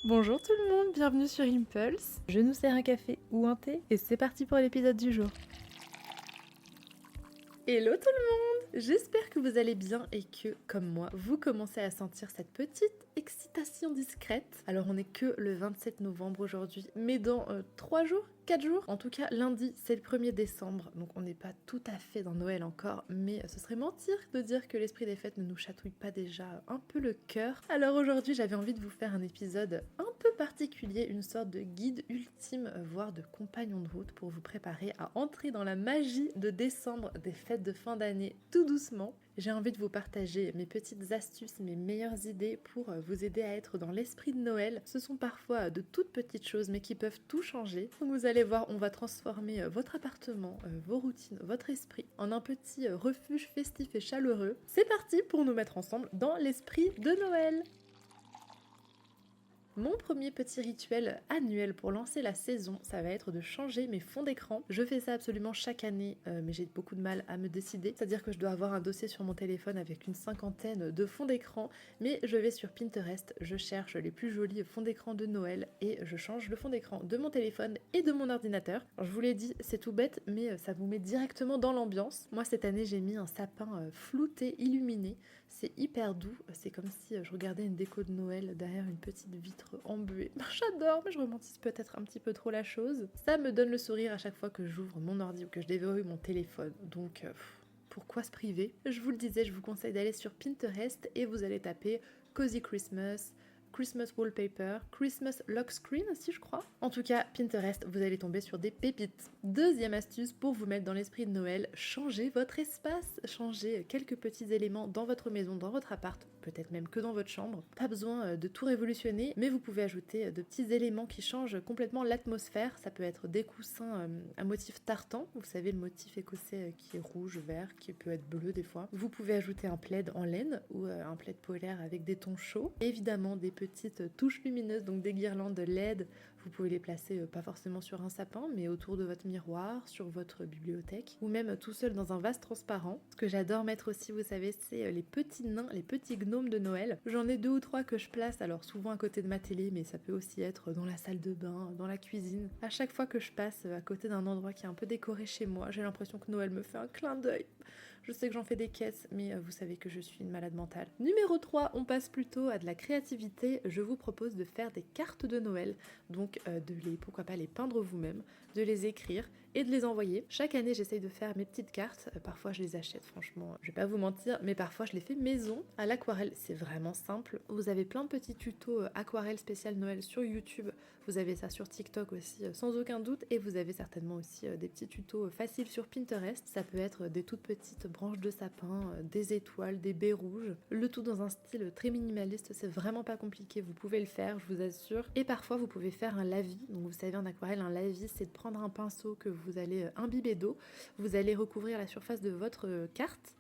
Bonjour tout le monde, bienvenue sur Impulse. Je nous sers un café ou un thé et c'est parti pour l'épisode du jour. Hello tout le monde, j'espère que vous allez bien et que, comme moi, vous commencez à sentir cette petite excitation discrète. Alors on n'est que le 27 novembre aujourd'hui, mais dans 3 jours 4 jours. En tout cas, lundi, c'est le 1er décembre, donc on n'est pas tout à fait dans Noël encore, mais ce serait mentir de dire que l'esprit des fêtes ne nous chatouille pas déjà un peu le cœur. Alors aujourd'hui, j'avais envie de vous faire un épisode un peu particulier, une sorte de guide ultime, voire de compagnon de route pour vous préparer à entrer dans la magie de décembre, des fêtes de fin d'année, tout doucement. J'ai envie de vous partager mes petites astuces, mes meilleures idées pour vous aider à être dans l'esprit de Noël. Ce sont parfois de toutes petites choses mais qui peuvent tout changer. Donc vous allez voir, on va transformer votre appartement, vos routines, votre esprit en un petit refuge festif et chaleureux. C'est parti pour nous mettre ensemble dans l'esprit de Noël. Mon premier petit rituel annuel pour lancer la saison, ça va être de changer mes fonds d'écran. Je fais ça absolument chaque année, mais j'ai beaucoup de mal à me décider. C'est-à-dire que je dois avoir un dossier sur mon téléphone avec une cinquantaine de fonds d'écran, mais je vais sur Pinterest, je cherche les plus jolis fonds d'écran de Noël et je change le fond d'écran de mon téléphone et de mon ordinateur. Alors, je vous l'ai dit, c'est tout bête, mais ça vous met directement dans l'ambiance. Moi, cette année, j'ai mis un sapin flouté, illuminé. C'est hyper doux, c'est comme si je regardais une déco de Noël derrière une petite vitre embuée. J'adore, mais je romantise peut-être un petit peu trop la chose. Ça me donne le sourire à chaque fois que j'ouvre mon ordi ou que je déverrouille mon téléphone, donc pourquoi se priver? Je vous le disais, je vous conseille d'aller sur Pinterest et vous allez taper Cozy Christmas, Christmas Wallpaper, Christmas Lock Screen aussi je crois. En tout cas, Pinterest, vous allez tomber sur des pépites. Deuxième astuce pour vous mettre dans l'esprit de Noël, changez votre espace, changez quelques petits éléments dans votre maison, dans votre appart, peut-être même que dans votre chambre. Pas besoin de tout révolutionner, mais vous pouvez ajouter de petits éléments qui changent complètement l'atmosphère. Ça peut être des coussins à motif tartan, vous savez le motif écossais qui est rouge, vert, qui peut être bleu des fois. Vous pouvez ajouter un plaid en laine ou un plaid polaire avec des tons chauds. Évidemment des petites touches lumineuses, donc des guirlandes LED. Vous pouvez les placer pas forcément sur un sapin, mais autour de votre miroir, sur votre bibliothèque, ou même tout seul dans un vase transparent. Ce que j'adore mettre aussi, vous savez, c'est les petits nains, les petits gnomes de Noël. J'en ai 2 ou 3 que je place, alors souvent à côté de ma télé, mais ça peut aussi être dans la salle de bain, dans la cuisine. À chaque fois que je passe à côté d'un endroit qui est un peu décoré chez moi, j'ai l'impression que Noël me fait un clin d'œil. Je sais que j'en fais des caisses, mais vous savez que je suis une malade mentale. Numéro 3, on passe plutôt à de la créativité. Je vous propose de faire des cartes de Noël, donc pourquoi pas les peindre vous-même, de les écrire et de les envoyer. Chaque année, j'essaye de faire mes petites cartes. Parfois, je les achète, franchement, je vais pas vous mentir, mais parfois, je les fais maison à l'aquarelle. C'est vraiment simple. Vous avez plein de petits tutos aquarelle spécial Noël sur YouTube. Vous avez ça sur TikTok aussi, sans aucun doute. Et vous avez certainement aussi des petits tutos faciles sur Pinterest. Ça peut être des toutes petites branches de sapin, des étoiles, des baies rouges. Le tout dans un style très minimaliste. C'est vraiment pas compliqué. Vous pouvez le faire, je vous assure. Et parfois, vous pouvez faire un lavis. Donc, vous savez, en aquarelle, un lavis, c'est de prendre un pinceau que vous allez imbiber d'eau. Vous allez recouvrir la surface de votre carte.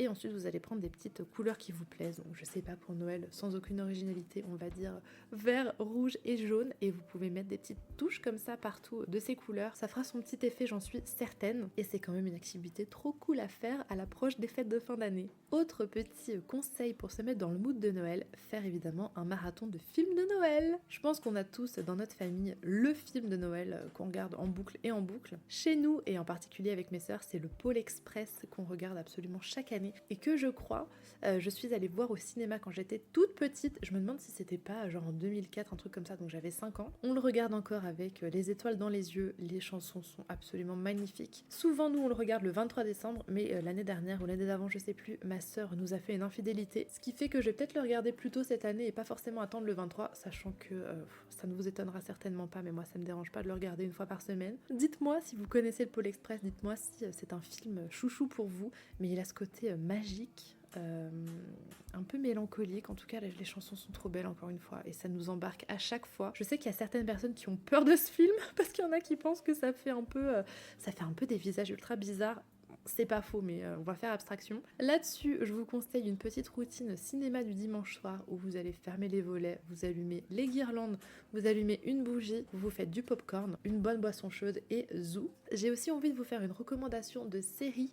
Et ensuite, vous allez prendre des petites couleurs qui vous plaisent. Donc, je sais pas, pour Noël, sans aucune originalité, on va dire vert, rouge et jaune. Et vous pouvez mettre des petites touches comme ça partout de ces couleurs. Ça fera son petit effet, j'en suis certaine. Et c'est quand même une activité trop cool à faire à l'approche des fêtes de fin d'année. Autre petit conseil pour se mettre dans le mood de Noël, faire évidemment un marathon de films de Noël. Je pense qu'on a tous dans notre famille le film de Noël qu'on regarde en boucle et en boucle. Chez nous, et en particulier avec mes sœurs, c'est le Pôle Express qu'on regarde absolument chaque année. Et que je crois, je suis allée voir au cinéma quand j'étais toute petite. Je me demande si c'était pas genre en 2004, un truc comme ça, donc j'avais 5 ans. On le regarde encore avec les étoiles dans les yeux, les chansons sont absolument magnifiques. Souvent nous on le regarde le 23 décembre, mais l'année dernière ou l'année d'avant, je sais plus, ma sœur nous a fait une infidélité, ce qui fait que je vais peut-être le regarder plus tôt cette année et pas forcément attendre le 23, sachant que ça ne vous étonnera certainement pas, mais moi ça me dérange pas de le regarder une fois par semaine. Dites-moi si vous connaissez le Pôle Express, dites-moi si c'est un film chouchou pour vous, mais il a ce côté magique, un peu mélancolique. En tout cas, les chansons sont trop belles encore une fois et ça nous embarque à chaque fois. Je sais qu'il y a certaines personnes qui ont peur de ce film parce qu'il y en a qui pensent que ça fait un peu des visages ultra bizarres. c'est pas faux, mais on va faire abstraction. Là-dessus, je vous conseille une petite routine cinéma du dimanche soir où vous allez fermer les volets, vous allumez les guirlandes, vous allumez une bougie, vous faites du popcorn, une bonne boisson chaude et zou. J'ai aussi envie de vous faire une recommandation de série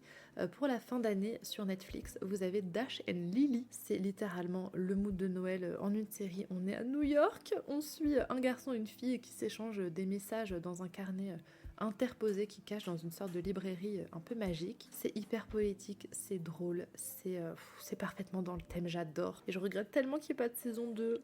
pour la fin d'année sur Netflix. Vous avez Dash and Lily, c'est littéralement le mood de Noël en une série. On est à New York, on suit un garçon et une fille qui s'échangent des messages dans un carnet interposé qui cache dans une sorte de librairie un peu magique. C'est hyper poétique, c'est drôle, c'est parfaitement dans le thème, j'adore. Et je regrette tellement qu'il n'y ait pas de saison 2.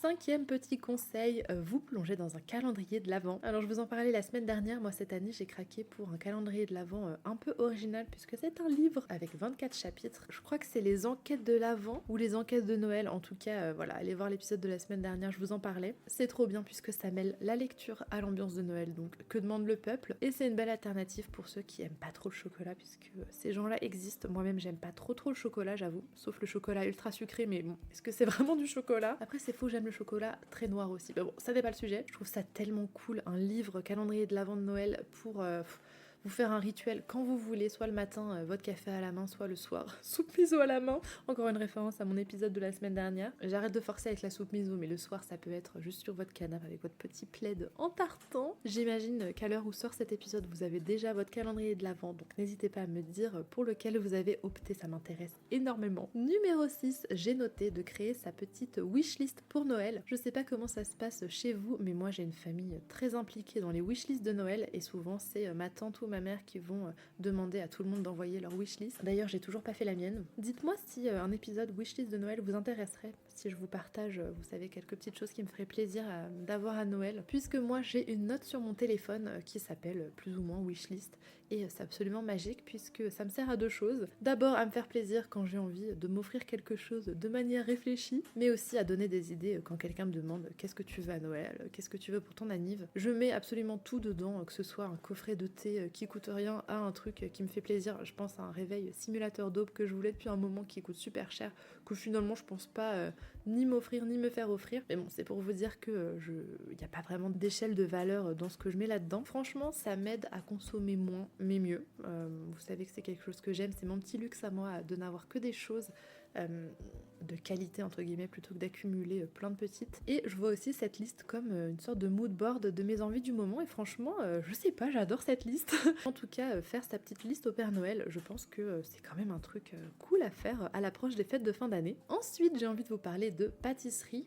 Cinquième petit conseil, vous plongez dans un calendrier de l'Avent. Alors je vous en parlais la semaine dernière, moi cette année j'ai craqué pour un calendrier de l'Avent un peu original puisque c'est un livre avec 24 chapitres. Je crois que c'est les enquêtes de l'Avent ou les enquêtes de Noël. En tout cas, voilà, allez voir l'épisode de la semaine dernière, je vous en parlais. C'est trop bien puisque ça mêle la lecture à l'ambiance de Noël, donc que demande le peuple. Et c'est une belle alternative pour ceux qui aiment pas trop le chocolat puisque ces gens-là existent. Moi-même j'aime pas trop le chocolat, j'avoue, sauf le chocolat ultra sucré, mais bon, est-ce que c'est vraiment du chocolat? Après c'est faux, j'aime le chocolat très noir aussi. Mais bon, ça n'est pas le sujet. Je trouve ça tellement cool, un livre calendrier de l'Avent de Noël pour vous faire un rituel quand vous voulez, soit le matin, votre café à la main, soit le soir, soupe miso à la main. Encore une référence à mon épisode de la semaine dernière. J'arrête de forcer avec la soupe miso, mais le soir, ça peut être juste sur votre canapé avec votre petit plaid en tartan. J'imagine qu'à l'heure où sort cet épisode, vous avez déjà votre calendrier de l'Avent, donc n'hésitez pas à me dire pour lequel vous avez opté, ça m'intéresse énormément. Numéro 6, j'ai noté de créer sa petite wishlist pour Noël. Je sais pas comment ça se passe chez vous, mais moi j'ai une famille très impliquée dans les wishlists de Noël et souvent c'est ma tante ou ma mère qui vont demander à tout le monde d'envoyer leur wishlist. D'ailleurs, j'ai toujours pas fait la mienne. Dites-moi si un épisode wishlist de Noël vous intéresserait, si je vous partage, vous savez, quelques petites choses qui me feraient plaisir d'avoir à Noël. Puisque moi, j'ai une note sur mon téléphone qui s'appelle plus ou moins wishlist et c'est absolument magique puisque ça me sert à deux choses. D'abord, à me faire plaisir quand j'ai envie de m'offrir quelque chose de manière réfléchie, mais aussi à donner des idées quand quelqu'un me demande qu'est-ce que tu veux à Noël, qu'est-ce que tu veux pour ton anniv. Je mets absolument tout dedans, que ce soit un coffret de thé qui coûte rien à un truc qui me fait plaisir. Je pense à un réveil simulateur d'aube que je voulais depuis un moment qui coûte super cher, que finalement je pense pas ni m'offrir ni me faire offrir. Mais bon, c'est pour vous dire que il n'y a pas vraiment d'échelle de valeur dans ce que je mets là-dedans. Franchement, ça m'aide à consommer moins, mais mieux. Vous savez que c'est quelque chose que j'aime, c'est mon petit luxe à moi de n'avoir que des choses de qualité entre guillemets plutôt que d'accumuler plein de petites. Et je vois aussi cette liste comme une sorte de mood board de mes envies du moment et franchement je sais pas, j'adore cette liste. En tout cas faire sa petite liste au Père Noël, je pense que c'est quand même un truc cool à faire à l'approche des fêtes de fin d'année. Ensuite j'ai envie de vous parler de pâtisserie.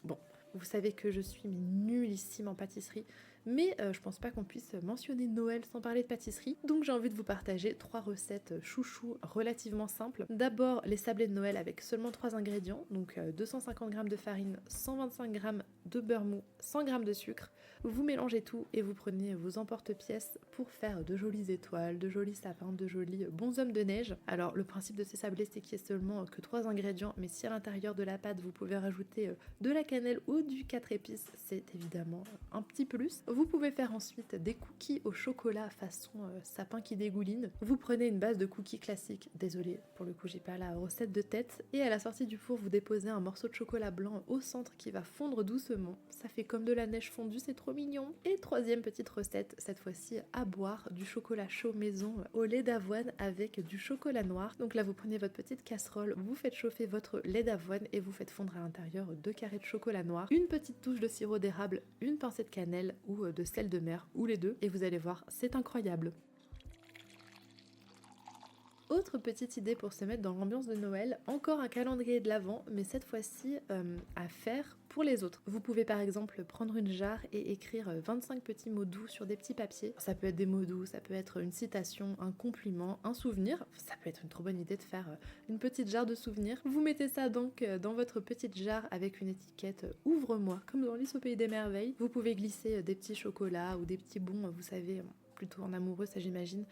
Bon, vous savez que je suis nullissime en pâtisserie, mais je pense pas qu'on puisse mentionner Noël sans parler de pâtisserie, donc j'ai envie de vous partager 3 recettes chouchou relativement simples. D'abord les sablés de Noël avec seulement 3 ingrédients, donc 250 g de farine, 125 g de beurre mou, 100 g de sucre. Vous mélangez tout et vous prenez vos emporte-pièces pour faire de jolies étoiles, de jolis sapins, de jolis bonshommes de neige. Alors le principe de ces sablés c'est qu'il y ait seulement que 3 ingrédients, mais si à l'intérieur de la pâte vous pouvez rajouter de la cannelle ou du 4 épices, c'est évidemment un petit plus. Vous pouvez faire ensuite des cookies au chocolat façon sapin qui dégouline. Vous prenez une base de cookies classique, désolée pour le coup j'ai pas la recette de tête, et à la sortie du four vous déposez un morceau de chocolat blanc au centre qui va fondre doucement. Ça fait comme de la neige fondue, c'est trop mignon. Et troisième petite recette, cette fois-ci à boire du chocolat chaud maison au lait d'avoine avec du chocolat noir. Donc là vous prenez votre petite casserole, vous faites chauffer votre lait d'avoine et vous faites fondre à l'intérieur 2 carrés de chocolat noir, une petite touche de sirop d'érable, une pincée de cannelle ou de sel de mer, ou les deux, et vous allez voir, c'est incroyable. Autre petite idée pour se mettre dans l'ambiance de Noël, encore un calendrier de l'Avent, mais cette fois-ci à faire pour les autres. Vous pouvez par exemple prendre une jarre et écrire 25 petits mots doux sur des petits papiers. Ça peut être des mots doux, ça peut être une citation, un compliment, un souvenir. Ça peut être une trop bonne idée de faire une petite jarre de souvenirs. Vous mettez ça donc dans votre petite jarre avec une étiquette Ouvre-moi, comme dans Alice au Pays des Merveilles. Vous pouvez glisser des petits chocolats ou des petits bons, vous savez, plutôt en amoureux, ça j'imagine,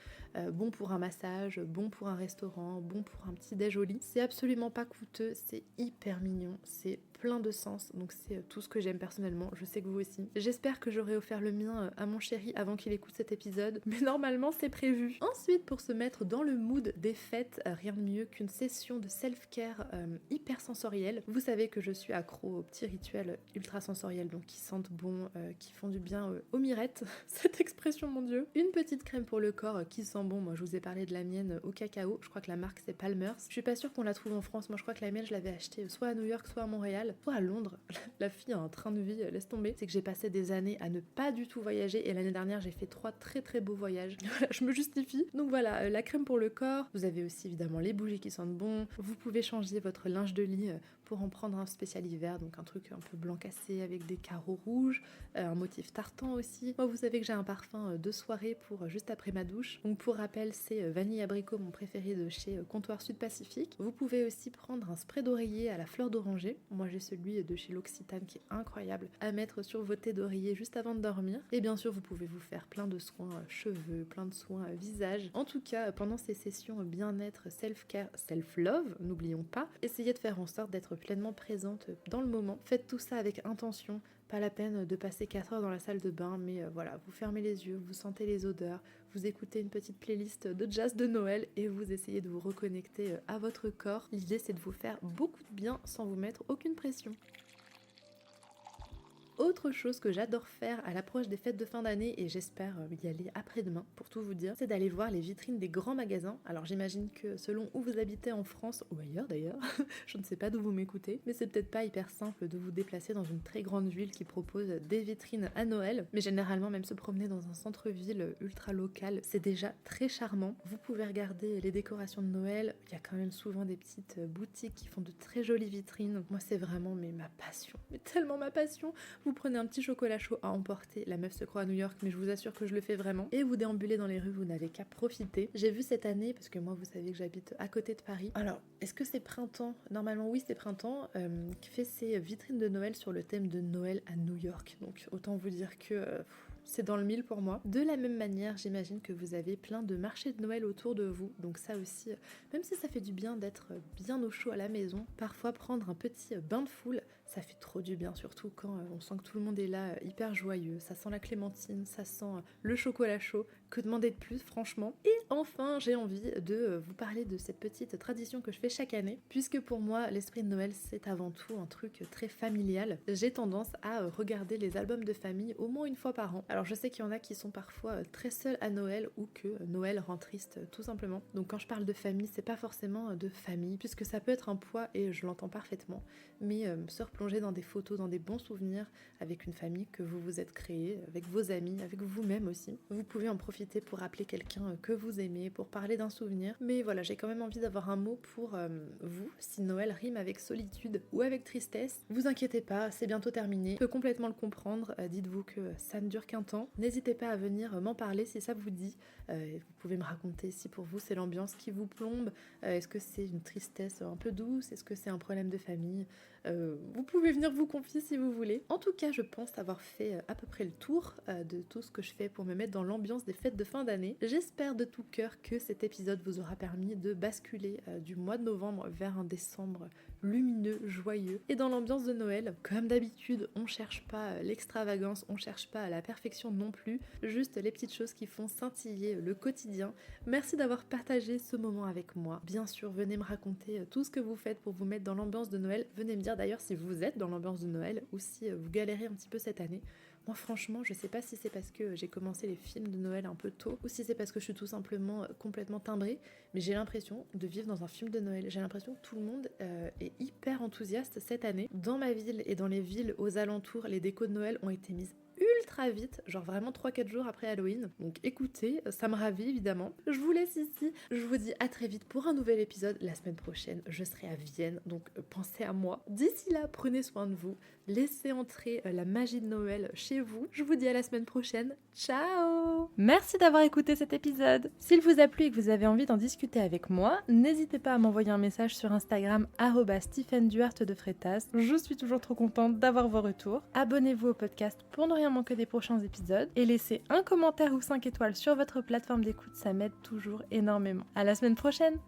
bon pour un massage, bon pour un restaurant, bon pour un petit déj au lit. C'est absolument pas coûteux, c'est hyper mignon, c'est plein de sens, donc c'est tout ce que j'aime personnellement, je sais que vous aussi. J'espère que j'aurai offert le mien à mon chéri avant qu'il écoute cet épisode, mais normalement c'est prévu. Ensuite, pour se mettre dans le mood des fêtes, rien de mieux qu'une session de self-care hyper sensorielle. Vous savez que je suis accro aux petits rituels ultra sensoriels, donc qui sentent bon, qui font du bien aux mirettes, cette expression mon dieu. Une petite crème pour le corps qui sent bon. Moi je vous ai parlé de la mienne au cacao, je crois que la marque c'est Palmer's. Je suis pas sûre qu'on la trouve en France, moi je crois que la mienne je l'avais achetée soit à New York, soit à Montréal, soit à Londres. La fille a un train de vie, laisse tomber. C'est que j'ai passé des années à ne pas du tout voyager et l'année dernière j'ai fait 3 très très beaux voyages. Voilà, je me justifie. Donc voilà, la crème pour le corps. Vous avez aussi évidemment les bougies qui sentent bon. Vous pouvez changer votre linge de lit pour en prendre un spécial hiver, donc un truc un peu blanc cassé avec des carreaux rouges, un motif tartan aussi. Moi vous savez que j'ai un parfum de soirée pour juste après ma douche. Donc pour rappel c'est vanille abricot, mon préféré de chez Comptoir Sud Pacifique. Vous pouvez aussi prendre un spray d'oreiller à la fleur d'oranger. Moi j'ai celui de chez L'Occitane qui est incroyable à mettre sur vos thés d'oreiller juste avant de dormir. Et bien sûr vous pouvez vous faire plein de soins cheveux, plein de soins visage. En tout cas pendant ces sessions bien-être, self-care, self-love, n'oublions pas, essayez de faire en sorte d'être pleinement présente dans le moment. Faites tout ça avec intention. Pas la peine de passer 4 heures dans la salle de bain, mais voilà, vous fermez les yeux, vous sentez les odeurs, vous écoutez une petite playlist de jazz de Noël et vous essayez de vous reconnecter à votre corps. L'idée c'est de vous faire beaucoup de bien sans vous mettre aucune pression. Autre chose que j'adore faire à l'approche des fêtes de fin d'année, et j'espère y aller après-demain pour tout vous dire, c'est d'aller voir les vitrines des grands magasins. Alors j'imagine que selon où vous habitez en France, ou ailleurs d'ailleurs, je ne sais pas d'où vous m'écoutez, mais c'est peut-être pas hyper simple de vous déplacer dans une très grande ville qui propose des vitrines à Noël, mais généralement même se promener dans un centre-ville ultra local, c'est déjà très charmant. Vous pouvez regarder les décorations de Noël, il y a quand même souvent des petites boutiques qui font de très jolies vitrines. Moi c'est vraiment ma passion, mais tellement ma passion. Vous prenez un petit chocolat chaud à emporter, la meuf se croit à New York, mais je vous assure que je le fais vraiment, et vous déambulez dans les rues, vous n'avez qu'à profiter. J'ai vu cette année, parce que moi vous savez que j'habite à côté de Paris, alors est-ce que c'est printemps? Normalement oui c'est printemps, qui fait ses vitrines de Noël sur le thème de Noël à New York, donc autant vous dire que... c'est dans le mille pour moi. De la même manière, j'imagine que vous avez plein de marchés de Noël autour de vous. Donc ça aussi, même si ça fait du bien d'être bien au chaud à la maison, parfois prendre un petit bain de foule, ça fait trop du bien, surtout quand on sent que tout le monde est là, hyper joyeux. Ça sent la clémentine, ça sent le chocolat chaud. Que demander de plus, franchement? Et enfin, j'ai envie de vous parler de cette petite tradition que je fais chaque année, puisque pour moi, l'esprit de Noël, c'est avant tout un truc très familial. J'ai tendance à regarder les albums de famille au moins une fois par an. Alors je sais qu'il y en a qui sont parfois très seuls à Noël ou que Noël rend triste tout simplement. Donc quand je parle de famille, c'est pas forcément de famille, puisque ça peut être un poids et je l'entends parfaitement, mais se replonger dans des photos, dans des bons souvenirs avec une famille que vous vous êtes créée, avec vos amis, avec vous-même aussi. Vous pouvez en profiter pour appeler quelqu'un que vous aimez, pour parler d'un souvenir. Mais voilà, j'ai quand même envie d'avoir un mot pour vous. Si Noël rime avec solitude ou avec tristesse, vous inquiétez pas, c'est bientôt terminé. Je peux complètement le comprendre. Dites-vous que ça ne dure qu'un temps. N'hésitez pas à venir m'en parler si ça vous dit. Vous pouvez me raconter si pour vous c'est l'ambiance qui vous plombe. Est-ce que c'est une tristesse un peu douce? Est-ce que c'est un problème de famille? Vous pouvez venir vous confier si vous voulez. En tout cas, je pense avoir fait à peu près le tour de tout ce que je fais pour me mettre dans l'ambiance des fêtes de fin d'année. J'espère de tout cœur que cet épisode vous aura permis de basculer du mois de novembre vers un décembre lumineux, joyeux et dans l'ambiance de Noël. Comme d'habitude, on cherche pas l'extravagance, on cherche pas la perfection non plus, juste les petites choses qui font scintiller le quotidien. Merci d'avoir partagé ce moment avec moi. Bien sûr, venez me raconter tout ce que vous faites pour vous mettre dans l'ambiance de Noël. Venez me dire d'ailleurs si vous êtes dans l'ambiance de Noël ou si vous galérez un petit peu cette année. Moi franchement, je sais pas si c'est parce que j'ai commencé les films de Noël un peu tôt ou si c'est parce que je suis tout simplement complètement timbrée, mais j'ai l'impression de vivre dans un film de Noël. J'ai l'impression que tout le monde est hyper enthousiaste cette année. Dans ma ville et dans les villes aux alentours, les décos de Noël ont été mises ultra vite, genre vraiment 3-4 jours après Halloween. Donc écoutez, ça me ravit évidemment. Je vous laisse ici, je vous dis à très vite pour un nouvel épisode. La semaine prochaine, je serai à Vienne, donc pensez à moi. D'ici là, prenez soin de vous, laissez entrer la magie de Noël chez vous. Je vous dis à la semaine prochaine, ciao! Merci d'avoir écouté cet épisode. S'il vous a plu et que vous avez envie d'en discuter avec moi, n'hésitez pas à m'envoyer un message sur Instagram @StephenDuarte de Freitas. Je suis toujours trop contente d'avoir vos retours. Abonnez-vous au podcast pour ne rien manquer des prochains épisodes et laissez un commentaire ou 5 étoiles sur votre plateforme d'écoute, ça m'aide toujours énormément. À la semaine prochaine!